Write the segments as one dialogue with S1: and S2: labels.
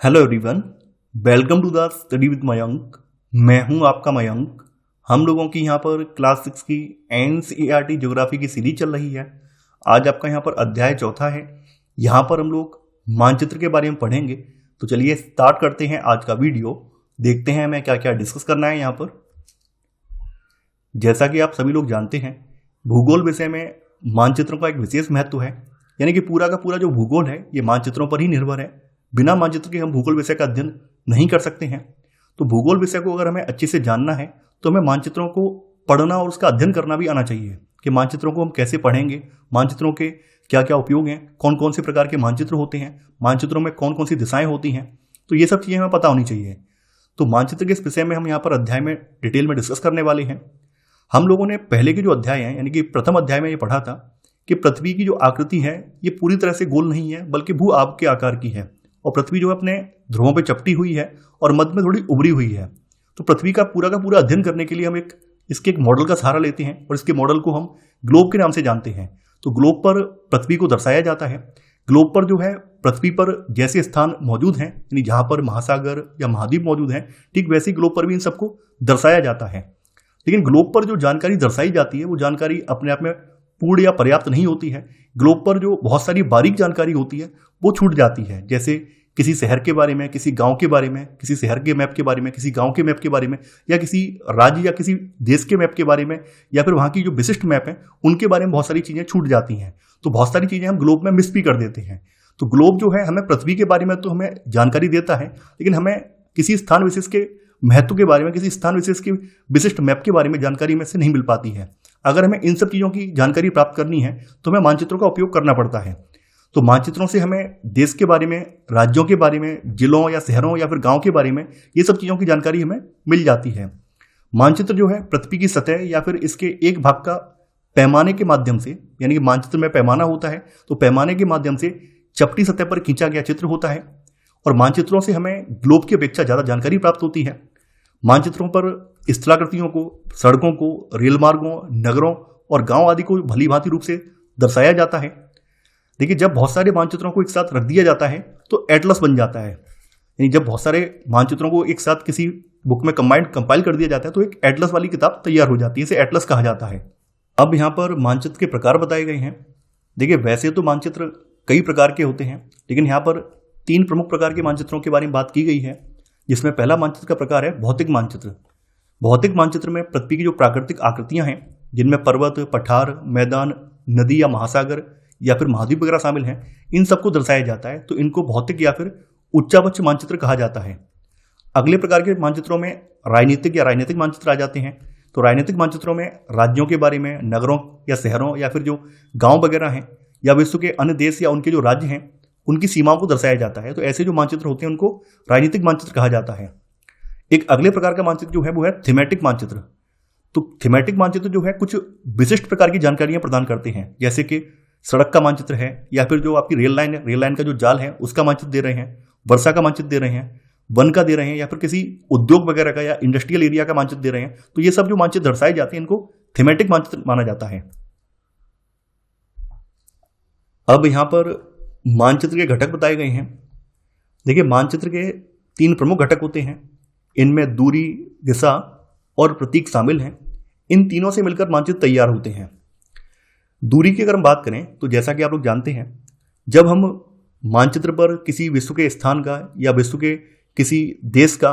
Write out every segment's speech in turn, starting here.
S1: Hello everyone, welcome to the study with Mayank. मैं हूं आपका मयंक। हम लोगों की यहां पर क्लास 6 की एनसीईआरटी ज्योग्राफी की सीरीज चल रही है। आज आपका यहां पर अध्याय चौथा है। यहां पर हम लोग मानचित्र के बारे में पढ़ेंगे। तो चलिए स्टार्ट करते हैं आज का वीडियो। देखते हैं हमें क्या क्या डिस्कस करना है यहाँ पर। जैसा कि आप सभी लोग जानते हैं, भूगोल विषय में मानचित्रों का एक विशेष महत्व है। यानी कि पूरा का पूरा जो भूगोल है ये मानचित्रों पर ही निर्भर है। बिना मानचित्र के हम भूगोल विषय का अध्ययन नहीं कर सकते हैं। तो भूगोल विषय को अगर हमें अच्छे से जानना है तो हमें मानचित्रों को पढ़ना और उसका अध्ययन करना भी आना चाहिए कि मानचित्रों को हम कैसे पढ़ेंगे, मानचित्रों के क्या क्या उपयोग हैं, कौन कौन से प्रकार के मानचित्र होते हैं, मानचित्रों में कौन कौन सी दिशाएं होती हैं। तो ये सब चीज़ें हमें पता होनी चाहिए। तो मानचित्र के इस विषय में हम यहाँ पर अध्याय में डिटेल में डिस्कस करने वाले हैं। हम लोगों ने पहले के जो अध्याय हैं यानी कि प्रथम अध्याय में ये पढ़ा था कि पृथ्वी की जो आकृति है ये पूरी तरह से गोल नहीं है बल्कि भू आब के आकार की है और पृथ्वी जो अपने ध्रुवों पे चपटी हुई है और मध्य में थोड़ी उभरी हुई है। तो पृथ्वी का पूरा अध्ययन करने के लिए हम इसके एक मॉडल का सहारा लेते हैं और इसके मॉडल को हम ग्लोब के नाम से जानते हैं। तो ग्लोब पर पृथ्वी को दर्शाया जाता है। ग्लोब पर जो है पृथ्वी पर जैसे स्थान मौजूद हैं यानी जहाँ पर महासागर या महाद्वीप मौजूद हैं, ठीक वैसे ही ग्लोब पर भी इन सबको दर्शाया जाता है। लेकिन ग्लोब पर जो जानकारी दर्शाई जाती है वो जानकारी अपने आप में पूर्ण या पर्याप्त नहीं होती है। ग्लोब पर जो बहुत सारी बारीक जानकारी होती है वो छूट जाती है। जैसे किसी शहर के बारे में, किसी गांव के बारे में, किसी शहर के मैप के बारे में, किसी गांव के मैप के बारे में, या किसी राज्य या किसी देश के मैप के बारे में, या फिर वहाँ की जो विशिष्ट मैप है उनके बारे में बहुत सारी चीज़ें छूट जाती हैं। तो बहुत सारी चीज़ें हम ग्लोब में मिस भी कर देते हैं। तो ग्लोब जो है हमें पृथ्वी के बारे में तो हमें जानकारी देता है, लेकिन हमें किसी स्थान विशेष के महत्व के बारे में, किसी स्थान विशेष के विशिष्ट मैप के बारे में जानकारी में से नहीं मिल पाती है। अगर हमें इन सब चीज़ों की जानकारी प्राप्त करनी है तो हमें मानचित्रों का उपयोग करना पड़ता है। तो मानचित्रों से हमें देश के बारे में, राज्यों के बारे में, जिलों या शहरों या फिर गांव के बारे में, ये सब चीज़ों की जानकारी हमें मिल जाती है। मानचित्र जो है पृथ्वी की सतह या फिर इसके एक भाग का पैमाने के माध्यम से, यानी कि मानचित्र में पैमाना होता है तो पैमाने के माध्यम से चपटी सतह पर खींचा गया चित्र होता है। और मानचित्रों से हमें ग्लोब की अपेक्षा ज़्यादा जानकारी प्राप्त होती है। मानचित्रों पर स्थलाकृतियों को, सड़कों को, रेल मार्गों, नगरों और गांव आदि को भली भांति रूप से दर्शाया जाता है। देखिए, जब बहुत सारे मानचित्रों को एक साथ रख दिया जाता है तो एटलस बन जाता है। यानी जब बहुत सारे मानचित्रों को एक साथ किसी बुक में कंपाइल कर दिया जाता है तो एक एटलस वाली किताब तैयार हो जाती है। इसे एटलस कहा जाता है। अब यहाँ पर मानचित्र के प्रकार बताए गए हैं। देखिए, वैसे तो मानचित्र कई प्रकार के होते हैं, लेकिन यहाँ पर 3 प्रमुख प्रकार के मानचित्रों के बारे में बात की गई है, जिसमें पहला मानचित्र का प्रकार है भौतिक मानचित्र। भौतिक मानचित्र में पृथ्वी की जो प्राकृतिक आकृतियां हैं, जिनमें पर्वत, पठार, मैदान, नदी या महासागर या फिर महाद्वीप वगैरह शामिल हैं, इन सबको दर्शाया जाता है। तो इनको भौतिक या फिर उच्चावच मानचित्र कहा जाता है। अगले प्रकार के मानचित्रों में राजनीतिक मानचित्र आ जाते हैं। तो राजनीतिक मानचित्रों में राज्यों के बारे में, नगरों या शहरों या फिर जो गाँव वगैरह हैं या विश्व के अन्य देश या उनके जो राज्य हैं उनकी सीमाओं को दर्शाया जाता है। तो ऐसे जो मानचित्र होते हैं उनको राजनीतिक मानचित्र कहा जाता है। एक अगले प्रकार का मानचित्र जो है वो है थीमेटिक मानचित्र। तो थीमेटिक मानचित्र जो है कुछ विशिष्ट प्रकार की जानकारियां प्रदान करते हैं, जैसे कि सड़क का मानचित्र है, या फिर जो आपकी रेल लाइन है, रेल लाइन का जो जाल है उसका मानचित्र दे रहे हैं, वर्षा का मानचित्र दे रहे हैं, वन का दे रहे हैं, या फिर किसी उद्योग वगैरह का या इंडस्ट्रियल एरिया का मानचित्र दे रहे हैं। तो ये सब जो मानचित्र दर्शाए जाते हैं इनको थीमेटिक मानचित्र माना जाता है। अब यहाँ पर मानचित्र के घटक बताए गए हैं। देखिए, मानचित्र के 3 प्रमुख घटक होते हैं। इनमें दूरी, दिशा और प्रतीक शामिल हैं। इन तीनों से मिलकर मानचित्र तैयार होते हैं। दूरी की अगर हम बात करें तो जैसा कि आप लोग जानते हैं, जब हम मानचित्र पर किसी विश्व के स्थान का या विश्व के किसी देश का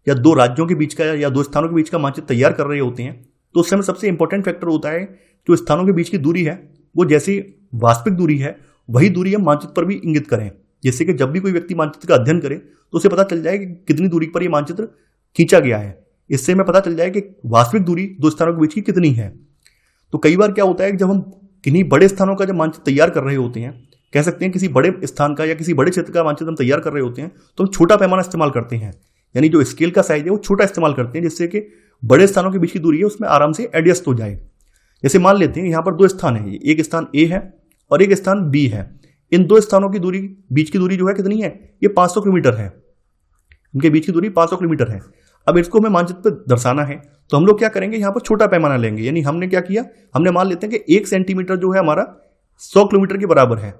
S1: या 2 राज्यों के बीच का या 2 स्थानों के बीच का मानचित्र तैयार कर रहे होते हैं तो उस समय सबसे इंपॉर्टेंट फैक्टर होता है जो स्थानों के बीच की दूरी है, वो जैसी वास्तविक दूरी है वही दूरी हम मानचित्र पर भी इंगित करें, जिससे कि जब भी कोई व्यक्ति मानचित्र का अध्ययन करे तो उसे पता चल जाए कि कितनी दूरी पर यह मानचित्र खींचा गया है। इससे हमें पता चल जाए कि वास्तविक दूरी 2 स्थानों के बीच की कितनी है। तो कई बार क्या होता है कि जब हम किन्हीं बड़े स्थानों का जब मानचित्र तैयार कर रहे होते हैं, कह सकते हैं किसी बड़े स्थान का या किसी बड़े क्षेत्र का मानचित्र हम तैयार कर रहे होते हैं, तो हम छोटा पैमाना इस्तेमाल करते हैं। यानी जो स्केल का साइज है वो छोटा इस्तेमाल करते हैं, जिससे कि बड़े स्थानों के बीच की दूरी है उसमें आराम से एडजस्ट हो जाए। जैसे मान लेते हैं यहाँ पर 2 स्थान है, एक स्थान ए है और एक स्थान बी है। इन 2 स्थानों की दूरी, बीच की दूरी जो है कितनी है, ये 500 किलोमीटर है। इनके बीच की दूरी 500 किलोमीटर है। अब इसको हमें मानचित्र पर दर्शाना है तो हम लोग क्या करेंगे, यहाँ पर छोटा पैमाना लेंगे। यानी हमने क्या किया, हमने मान लेते हैं कि 1 सेंटीमीटर जो है हमारा 100 किलोमीटर के बराबर है।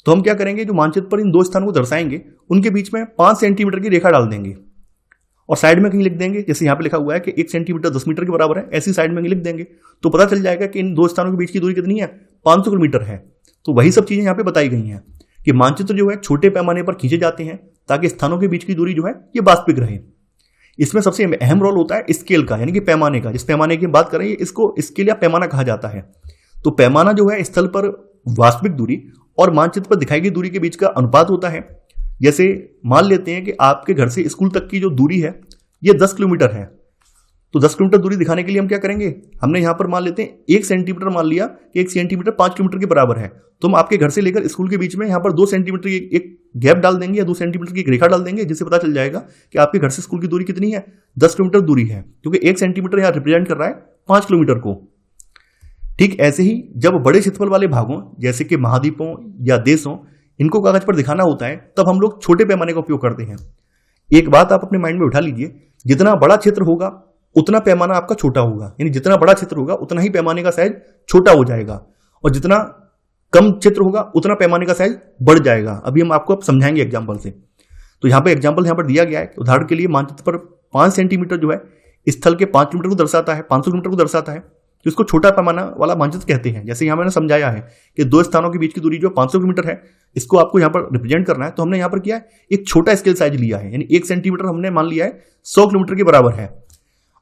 S1: तो हम क्या करेंगे, जो मानचित्र पर इन दो स्थानों को दर्शाएंगे उनके बीच में 5 सेंटीमीटर की रेखा डाल देंगे और साइड में कहीं लिख देंगे, जैसे यहाँ पे लिखा हुआ है कि 1 सेंटीमीटर 10 मीटर के बराबर है, ऐसी साइड में लिख देंगे तो पता चल जाएगा कि इन दो स्थानों के बीच की दूरी कितनी है, 500 किलोमीटर है। तो वही सब चीजें यहाँ पे बताई गई हैं कि मानचित्र जो है छोटे पैमाने पर खींचे जाते हैं ताकि स्थानों के बीच की दूरी जो है ये वास्तविक रहे। इसमें सबसे अहम रोल होता है स्केल का, यानी कि पैमाने का। जिस पैमाने की बात करें इसको स्केल या पैमाना कहा जाता है। तो पैमाना जो है स्थल पर वास्तविक दूरी और मानचित्र पर दिखाई गई दूरी के बीच का अनुपात होता है। जैसे मान लेते हैं कि आपके घर से स्कूल तक की जो दूरी है ये 10 किलोमीटर है, तो 10 किलोमीटर दूरी दिखाने के लिए हम क्या करेंगे, हमने यहां पर मान लेते हैं 1 सेंटीमीटर, मान लिया कि 1 सेंटीमीटर 5 किलोमीटर के बराबर है, तो हम आपके घर से लेकर स्कूल के बीच में यहां पर 2 सेंटीमीटर की एक गैप डाल देंगे या 2 सेंटीमीटर की एक रेखा डाल देंगे, जिससे पता चल जाएगा कि आपके घर से स्कूल की दूरी कितनी है, 10 किलोमीटर दूरी है, क्योंकि 1 सेंटीमीटर यहां रिप्रेजेंट कर रहा है 5 किलोमीटर को। ठीक ऐसे ही जब बड़े क्षेत्रफल वाले भागों जैसे कि महाद्वीपों या देशों इनको कागज पर दिखाना होता है तब हम लोग छोटे पैमाने का उपयोग करते हैं। एक बात आप अपने माइंड में उठा लीजिए, जितना बड़ा क्षेत्र होगा उतना पैमाना आपका छोटा होगा, यानी जितना बड़ा क्षेत्र होगा उतना ही पैमाने का साइज छोटा हो जाएगा, और जितना कम क्षेत्र होगा उतना पैमाने का साइज बढ़ जाएगा। अभी हम आपको अब समझाएंगे एग्जाम्पल से। तो यहाँ पे एग्जाम्पल यहाँ पर दिया गया है। उदाहरण के लिए मानचित्र पर 5 सेंटीमीटर जो है स्थल के 5 किलोमीटर को दर्शाता है, 500 किलोमीटर को दर्शाता है, तो इसको छोटा पैमाना वाला मानचित्र कहते हैं। जैसे यहाँ मैंने समझाया है कि दो स्थानों के बीच की दूरी जो 500 किलोमीटर है, इसको आपको यहाँ पर रिप्रेजेंट करना है, तो हमने यहाँ पर किया है एक छोटा स्केल साइज लिया है, यानी 1 सेंटीमीटर हमने मान लिया है 100 किलोमीटर के बराबर है।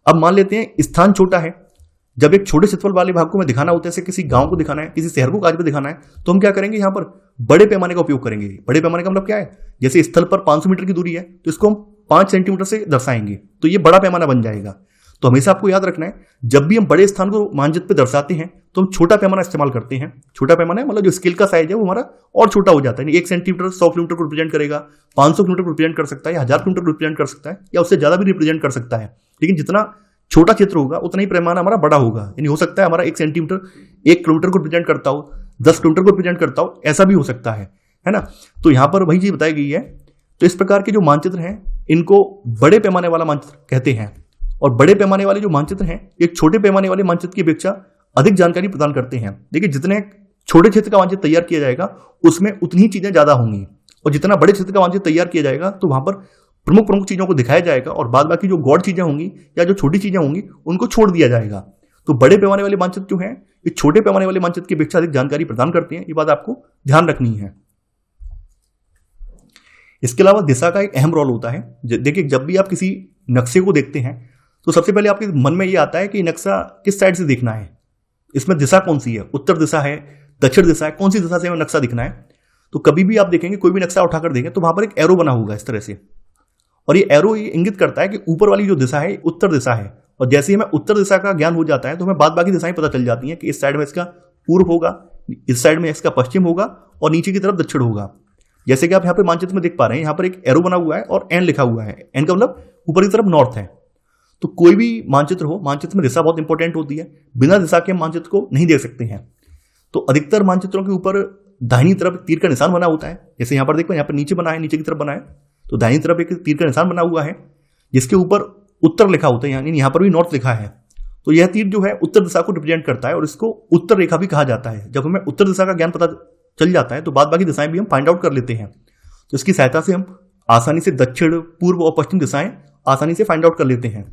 S1: अब मान लेते हैं स्थान छोटा है, जब एक छोटे क्षेत्रफल वाले भाग को हमें दिखाना होता है, जैसे किसी गांव को दिखाना है, किसी शहर को कागज पे दिखाना है, तो हम क्या करेंगे, यहाँ पर बड़े पैमाने का उपयोग करेंगे। बड़े पैमाने का मतलब क्या है, जैसे स्थल पर 500 मीटर की दूरी है तो इसको हम 5 सेंटीमीटर से दर्शाएंगे, तो ये बड़ा पैमाना बन जाएगा। तो हमेशा आपको याद रखना है, जब भी हम बड़े स्थान को मानचित्र पे दर्शाते हैं तो हम छोटा पैमाना इस्तेमाल करते हैं। छोटा पैमाना मतलब जो स्केल का साइज है वो हमारा और छोटा हो जाता है। 1 सेंटीमीटर 100 किलोमीटर को रिप्रेजेंट करेगा, 500 किलोमीटर को रिप्रेजेंट कर सकता है, 1000 किलोमीटर को रिप्रेजेंट कर सकता है, या उससे ज्यादा भी रिप्रेजेंट कर सकता है। लेकिन जितना छोटा क्षेत्र होगा उतना ही पैमाना हमारा बड़ा होगा। यानी हो सकता है हमारा 1 सेंटीमीटर 1 किलोमीटर को रिप्रेजेंट करता हो, 10 किलोमीटर को रिप्रेजेंट करता हो, ऐसा भी हो सकता है ना। तो यहाँ पर वही चीज बताई गई है। तो इस प्रकार के जो मानचित्र हैं इनको बड़े पैमाने वाला मानचित्र कहते हैं, और बड़े पैमाने वाले जो मानचित्र हैं एक छोटे पैमाने वाले मानचित्र की अपेक्षा अधिक जानकारी प्रदान करते हैं। देखिए, जितने छोटे क्षेत्र का मानचित्र तैयार किया जाएगा उसमें उतनी ही चीजें ज्यादा होंगी, और जितना बड़े क्षेत्र का मानचित्र तैयार किया जाएगा तो वहां पर प्रमुख प्रमुख चीजों को दिखाया जाएगा, और बाद बाकी जो गौड़ चीजें होंगी या जो छोटी चीजें होंगी उनको छोड़ दिया जाएगा। तो बड़े पैमाने वाले मानचित्र जो है ये छोटे पैमाने वाले मानचित्र की अपेक्षा अधिक जानकारी प्रदान करते हैं, ये बात आपको ध्यान रखनी है। इसके अलावा दिशा का एक अहम रोल होता है। देखिए, जब भी आप किसी नक्शे को देखते हैं तो सबसे पहले आपके मन में ये आता है कि नक्शा किस साइड से देखना है, इसमें दिशा कौन सी है, उत्तर दिशा है, दक्षिण दिशा है, कौन सी दिशा से हमें नक्शा दिखना है। तो कभी भी आप देखेंगे, कोई भी नक्शा उठाकर देखें तो वहां पर एक एरो बना होगा इस तरह से, और ये एरो ये इंगित करता है कि ऊपर वाली जो दिशा है उत्तर दिशा है। और जैसे ही हमें उत्तर दिशा का ज्ञान हो जाता है तो हमें बाद बाकी दिशाएं पता चल जाती हैं कि इस साइड में इसका पूर्व होगा, इस साइड में इसका पश्चिम होगा, और नीचे की तरफ दक्षिण होगा। जैसे कि आप यहाँ पे मानचित्र में देख पा रहे हैं, यहाँ पर एक एरो बना हुआ है और एन लिखा हुआ है। एन का मतलब ऊपर की तरफ नॉर्थ है। तो कोई भी मानचित्र हो, मानचित्र में दिशा बहुत इंपॉर्टेंट होती है। बिना दिशा के हम मानचित्र को नहीं देख सकते हैं। तो अधिकतर मानचित्रों के ऊपर दाहिनी तरफ तीर का निशान बना होता है। जैसे यहाँ पर देखो, यहाँ पर नीचे बना है, नीचे की तरफ बना है, तो दाहिनी तरफ एक तीर का निशान बना हुआ है जिसके ऊपर उत्तर लिखा होता है, यानी यहाँ पर भी नॉर्थ लिखा है। तो यह तीर जो है उत्तर दिशा को रिप्रेजेंट करता है, और इसको उत्तर रेखा भी कहा जाता है। जब हमें उत्तर दिशा का ज्ञान पता चल जाता है तो बाद बाकी दिशाएं भी हम फाइंड आउट कर लेते हैं। तो इसकी सहायता से हम आसानी से दक्षिण, पूर्व और पश्चिम दिशाएं आसानी से फाइंड आउट कर लेते हैं।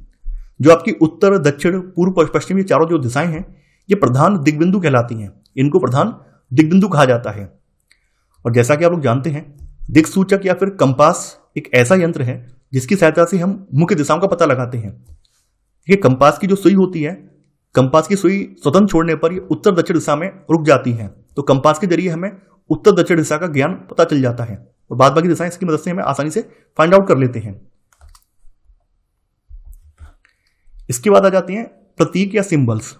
S1: जो आपकी उत्तर, दक्षिण, पूर्व, पश्चिम, ये चारों जो दिशाएं हैं ये प्रधान दिग्बिंदु कहलाती हैं। इनको प्रधान दिग्बिंदु कहा जाता है। और जैसा कि आप लोग जानते हैं, दिक्सूचक या फिर कंपास एक ऐसा यंत्र है जिसकी सहायता से हम मुख्य दिशाओं का पता लगाते हैं। ये कंपास की जो सुई होती है, कंपास की सुई स्वतंत्र छोड़ने पर ये उत्तर दक्षिण दिशा में रुक जाती है। तो कंपास के जरिए हमें उत्तर दक्षिण दिशा का ज्ञान पता चल जाता है, और बाद बाकी दिशाएं इसकी मदद से हमें आसानी से फाइंड आउट कर लेते हैं। इसके बाद आ जाते हैं प्रतीक या सिंबल्स।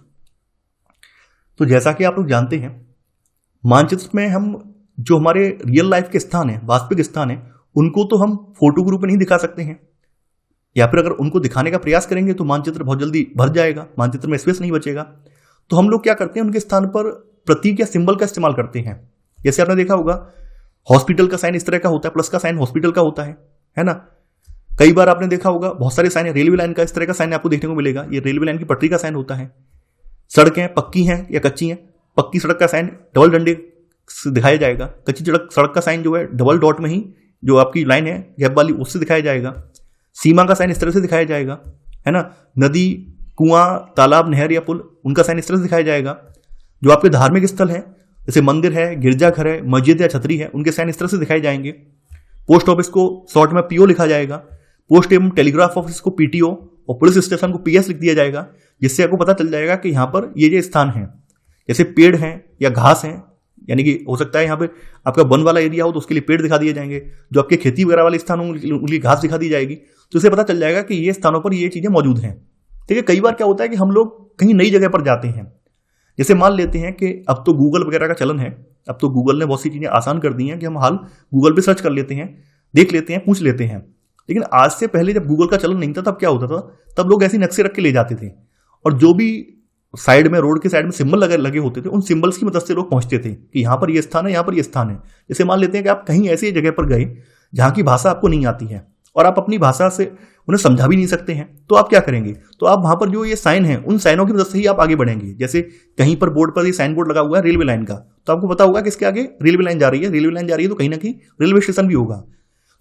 S1: तो जैसा कि आप लोग जानते हैं, मानचित्र में हम जो हमारे रियल लाइफ के स्थान है, वास्तविक स्थान है, उनको तो हम फोटो के रूप में नहीं दिखा सकते हैं, या फिर अगर उनको दिखाने का प्रयास करेंगे तो मानचित्र बहुत जल्दी भर जाएगा, मानचित्र में स्पेस नहीं बचेगा। तो हम लोग क्या करते हैं, उनके स्थान पर प्रतीक या सिंबल का इस्तेमाल करते हैं। जैसे आपने देखा होगा, हॉस्पिटल का साइन इस तरह का होता है, प्लस का साइन हॉस्पिटल का होता है ना। कई बार आपने देखा होगा बहुत सारे साइन है, रेलवे लाइन का इस तरह का साइन आपको देखने को मिलेगा, ये रेलवे लाइन की पटरी का साइन होता है। सड़कें पक्की हैं या कच्ची हैं, पक्की सड़क का साइन डबल डंडे से दिखाया जाएगा। कच्ची सड़क का साइन जो है डबल डॉट में ही जो आपकी लाइन है गैप वाली उससे दिखाया जाएगा। सीमा का साइन इस तरह से दिखाया जाएगा, है ना। नदी, कुआं, तालाब, नहर या पुल, उनका साइन इस तरह से दिखाया जाएगा। जो आपके धार्मिक स्थल है जैसे मंदिर है, गिरजाघर है, मस्जिद या छतरी है, उनके साइन इस तरह से दिखाए जाएंगे। पोस्ट ऑफिस को शॉर्ट में पीओ लिखा जाएगा, पोस्ट एवं टेलीग्राफ ऑफिस को पीटीओ और पुलिस स्टेशन को पीएस लिख दिया जाएगा, जिससे आपको पता चल जाएगा कि यहाँ पर ये स्थान है। जैसे पेड़ हैं या घास हैं, यानी कि हो सकता है यहाँ पे आपका वन वाला एरिया हो तो उसके लिए पेड़ दिखा दिए जाएंगे, जो आपके खेती वगैरह वाले स्थान होंगे उनके लिए घास दिखा दी जाएगी, तो इससे पता चल जाएगा कि ये स्थानों पर ये चीजें मौजूद हैं। ठीक है, कई बार क्या होता है कि हम लोग कहीं नई जगह पर जाते हैं, जैसे मान लेते हैं कि अब तो गूगल वगैरह का चलन है, अब तो गूगल ने बहुत सी चीजें आसान कर दी हैं कि हम हाल गूगल पे सर्च कर लेते हैं, देख लेते हैं, पूछ लेते हैं। लेकिन आज से पहले जब गूगल का चलन नहीं था तब क्या होता था, तब लोग ऐसे नक्शे रख के ले जाते थे और जो भी साइड में, रोड के साइड में सिंबल लगे होते थे, उन सिंबल्स की मदद से लोग पहुंचते थे कि यहाँ पर ये स्थान है, यहाँ पर ये स्थान है। जैसे मान लेते हैं कि आप कहीं ऐसी जगह पर गए जहाँ की भाषा आपको नहीं आती है और आप अपनी भाषा से उन्हें समझा भी नहीं सकते हैं, तो आप क्या करेंगे, तो आप वहां पर जो ये साइन है उन साइनों की मदद से ही आप आगे बढ़ेंगे। जैसे कहीं पर बोर्ड पर ये साइन बोर्ड लगा हुआ है रेलवे लाइन का, तो आपको पता होगा कि इसके आगे रेलवे लाइन जा रही है, रेलवे लाइन जा रही है तो कहीं ना कहीं रेलवे स्टेशन भी होगा।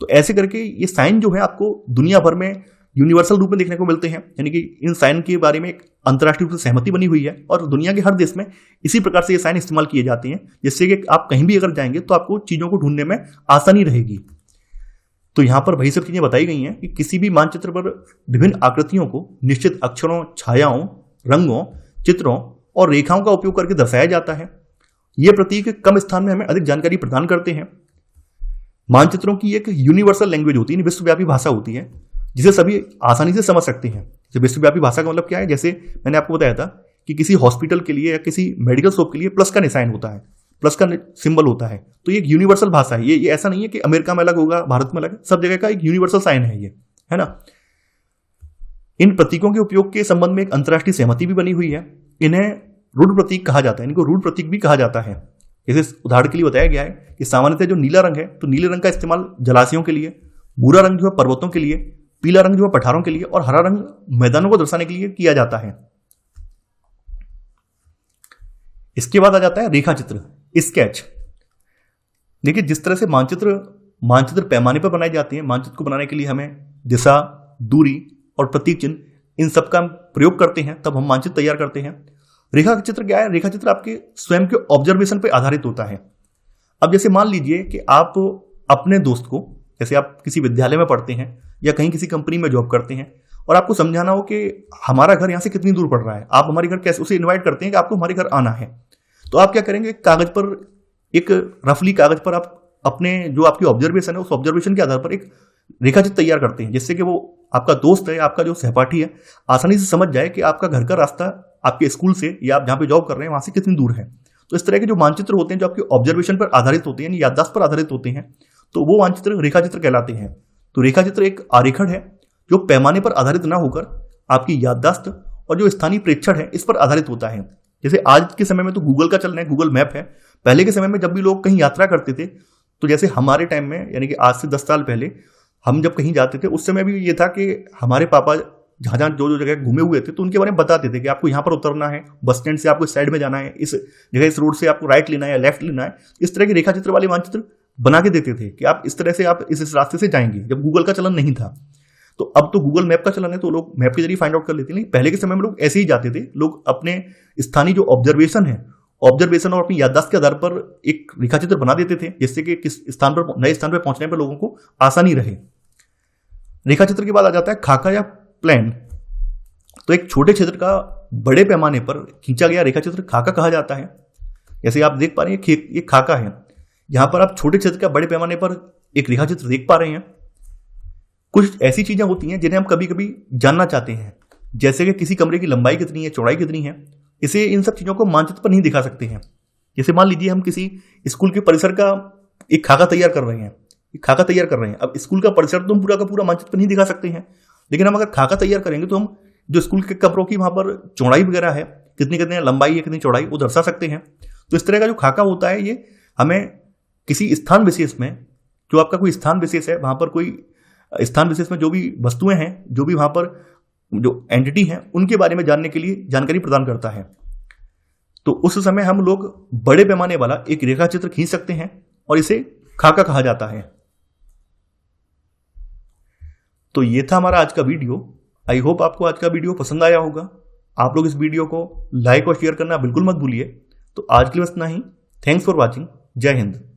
S1: तो ऐसे करके ये साइन जो है आपको दुनिया भर में यूनिवर्सल रूप में देखने को मिलते हैं, यानी कि इन साइन के बारे में एक अंतर्राष्ट्रीय रूप से सहमति बनी हुई है और दुनिया के हर देश में इसी प्रकार से ये साइन इस्तेमाल किए जाते हैं, जिससे कि आप कहीं भी अगर जाएंगे तो आपको चीजों को ढूंढने में आसानी रहेगी। तो यहां पर वही सब चीजें बताई गई हैं कि किसी भी मानचित्र पर विभिन्न आकृतियों को निश्चित अक्षरों, छायाओं, रंगों, चित्रों और रेखाओं का उपयोग करके दर्शाया जाता है। ये प्रतीक कम स्थान में हमें अधिक जानकारी प्रदान करते हैं। मानचित्रों की एक यूनिवर्सल लैंग्वेज होती है, विश्वव्यापी भाषा होती है, जिसे सभी आसानी से समझ सकते हैं। तो विश्वव्यापी भाषा का मतलब क्या है, जैसे मैंने आपको बताया था कि किसी हॉस्पिटल के लिए या किसी मेडिकल शॉप के लिए प्लस का निशान होता है, प्लस का सिंबल होता है, तो ये एक यूनिवर्सल भाषा है। ये ऐसा नहीं है कि अमेरिका में अलग होगा, भारत में अलग, सब जगह का एक यूनिवर्सल साइन है ये, है ना। इन प्रतीकों के उपयोग के संबंध में एक अंतर्राष्ट्रीय सहमति भी बनी हुई है। इन्हें रूढ़ प्रतीक कहा जाता है, इनको रूढ़ प्रतीक भी कहा जाता है। जैसे उदाहरण के लिए बताया गया है कि सामान्यतः जो नीला रंग है, तो नीले रंग का इस्तेमाल जलाशयों के लिए, भूरा रंग जो है पर्वतों के लिए, पीला रंग जो है पठारों के लिए और हरा रंग मैदानों को दर्शाने के लिए किया जाता है। इसके बाद आ जाता है रेखा चित्र, स्केच। देखिए, जिस तरह से मानचित्र पैमाने पर बनाए जाते हैं, मानचित्र को बनाने के लिए हमें दिशा, दूरी और प्रतीक चिन्ह, इन सब का हम प्रयोग करते हैं, तब हम मानचित्र तैयार करते हैं। रेखा चित्र क्या है, रेखा चित्र आपके स्वयं के ऑब्जर्वेशन पर आधारित होता है। अब जैसे मान लीजिए कि आप अपने दोस्त को, जैसे आप किसी विद्यालय में पढ़ते हैं या कहीं किसी कंपनी में जॉब करते हैं और आपको समझाना हो कि हमारा घर यहाँ से कितनी दूर पड़ रहा है, आप हमारे घर कैसे, उसे इन्वाइट करते हैं कि आपको हमारे घर आना है, तो आप क्या करेंगे, कागज पर, एक रफली कागज पर आप अपने जो आपकी ऑब्जर्वेशन है उस ऑब्जर्वेशन के आधार पर एक रेखाचित्र तैयार करते हैं, जिससे कि वो आपका दोस्त है, आपका जो सहपाठी है, आसानी से समझ जाए कि आपका घर का रास्ता आपके स्कूल से या आप जहाँ पे जॉब कर रहे हैं वहां से कितनी दूर है। तो इस तरह के जो मानचित्र होते हैं जो आपके ऑब्जर्वेशन पर आधारित होते हैं, याददाश्त पर आधारित होते हैं, तो वो मानचित्र रेखाचित्र कहलाते हैं। तो रेखाचित्र एक आरेखण है जो पैमाने पर आधारित ना होकर आपकी याददाश्त और जो स्थानीय प्रेक्षण है इस पर आधारित होता है। जैसे आज के समय में तो गूगल का चलन है, गूगल मैप है। पहले के समय में जब भी लोग कहीं यात्रा करते थे, तो जैसे हमारे टाइम में, यानी कि आज से 10 साल पहले हम जब कहीं जाते थे, उस समय भी ये था कि हमारे पापा जहाँ जहाँ जो जगह घूमे हुए थे तो उनके बारे में बताते थे कि आपको यहाँ पर उतरना है, बस स्टैंड से आपको इस साइड में जाना है, इस जगह इस रोड से आपको राइट लेना है या लेफ्ट लेना है। इस तरह के रेखाचित्र वाले मानचित्र बना के देते थे कि आप इस तरह से आप इस रास्ते से जाएंगे, जब गूगल का चलन नहीं था। तो अब तो गूगल मैप का चलन है तो लोग मैप के जरिए फाइंड आउट कर लेते हैं, लेकिन पहले के समय में लोग ऐसे ही जाते थे। लोग अपने स्थानीय जो ऑब्जर्वेशन है, ऑब्जर्वेशन और अपनी याददाश्त के आधार पर एक रेखाचित्र बना देते थे, जिससे कि किस स्थान पर, नए स्थान पर पहुंचने पर लोगों को आसानी रहे। रेखाचित्र के बाद आ जाता है खाका या प्लान। तो एक छोटे क्षेत्र का बड़े पैमाने पर खींचा गया रेखाचित्र खाका कहा जाता है। जैसे आप देख पा रहे हैं ये खाका है, यहां पर आप छोटे क्षेत्र का बड़े पैमाने पर एक रेखाचित्र देख पा रहे हैं। कुछ ऐसी चीजें होती हैं जिन्हें हम कभी कभी जानना चाहते हैं, जैसे कि किसी कमरे की लंबाई कितनी है, चौड़ाई कितनी है। इसे इन सब चीजों को मानचित्र पर नहीं दिखा सकते हैं। जैसे मान लीजिए हम किसी स्कूल के परिसर का एक खाका तैयार कर रहे हैं, अब स्कूल का परिसर तो हम पूरा का पूरा मानचित्र पर नहीं दिखा सकते हैं, लेकिन हम अगर खाका तैयार करेंगे तो हम जो स्कूल के कमरों की वहां पर चौड़ाई वगैरह है, कितनी लंबाई है, कितनी चौड़ाई, वो दर्शा सकते हैं। तो इस तरह का जो खाका होता है ये हमें किसी स्थान विशेष में, जो आपका कोई स्थान विशेष है, वहां पर कोई स्थान विशेष में जो भी वस्तुएं हैं, जो भी वहां पर जो एंटिटी हैं, उनके बारे में जानने के लिए जानकारी प्रदान करता है। तो उस समय हम लोग बड़े पैमाने वाला एक रेखा चित्र खींच सकते हैं और इसे खाका कहा जाता है। तो ये था हमारा आज का वीडियो। आई होप आपको आज का वीडियो पसंद आया होगा। आप लोग इस वीडियो को लाइक और शेयर करना बिल्कुल मत भूलिए। तो आज के लिए बस इतना ही। Thanks for watching. जय हिंद।